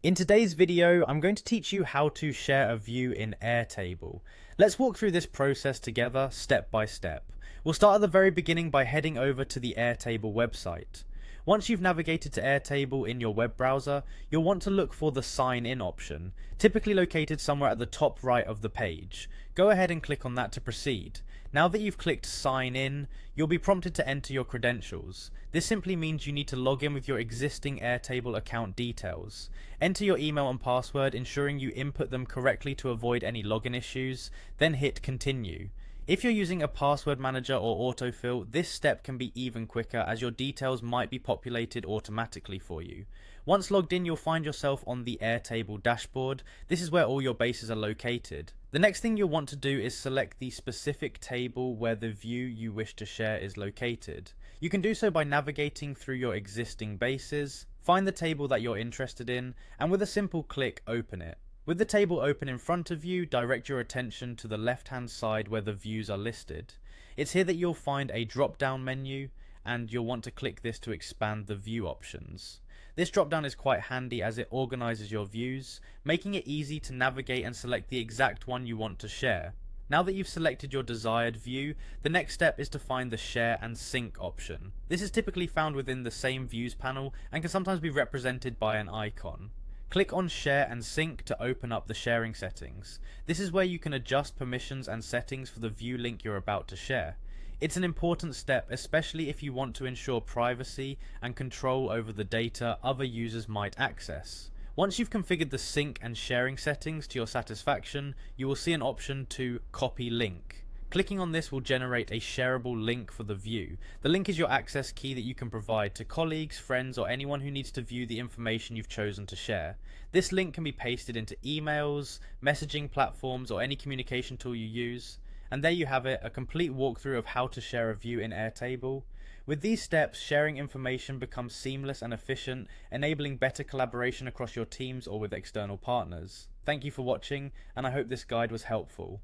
In today's video, I'm going to teach you how to share a view in Airtable. Let's walk through this process together, step by step. We'll start at the very beginning by heading over to the Airtable website. Once you've navigated to Airtable in your web browser, you'll want to look for the Sign In option, typically located somewhere at the top right of the page. Go ahead and click on that to proceed. Now that you've clicked Sign In, you'll be prompted to enter your credentials. This simply means you need to log in with your existing Airtable account details. Enter your email and password, ensuring you input them correctly to avoid any login issues, then hit Continue. If you're using a password manager or autofill, this step can be even quicker as your details might be populated automatically for you. Once logged in, you'll find yourself on the Airtable dashboard. This is where all your bases are located. The next thing you'll want to do is select the specific table where the view you wish to share is located. You can do so by navigating through your existing bases, find the table that you're interested in, and with a simple click, open it. With the table open in front of you, direct your attention to the left-hand side where the views are listed. It's here that you'll find a drop-down menu, and you'll want to click this to expand the view options. This drop-down is quite handy as it organizes your views, making it easy to navigate and select the exact one you want to share. Now that you've selected your desired view, the next step is to find the Share and Sync option. This is typically found within the same Views panel and can sometimes be represented by an icon. Click on Share and Sync to open up the sharing settings. This is where you can adjust permissions and settings for the view link you're about to share. It's an important step, especially if you want to ensure privacy and control over the data other users might access. Once you've configured the sync and sharing settings to your satisfaction, you will see an option to Copy Link. Clicking on this will generate a shareable link for the view. The link is your access key that you can provide to colleagues, friends, or anyone who needs to view the information you've chosen to share. This link can be pasted into emails, messaging platforms, or any communication tool you use. And there you have it, a complete walkthrough of how to share a view in Airtable. With these steps, sharing information becomes seamless and efficient, enabling better collaboration across your teams or with external partners. Thank you for watching, and I hope this guide was helpful.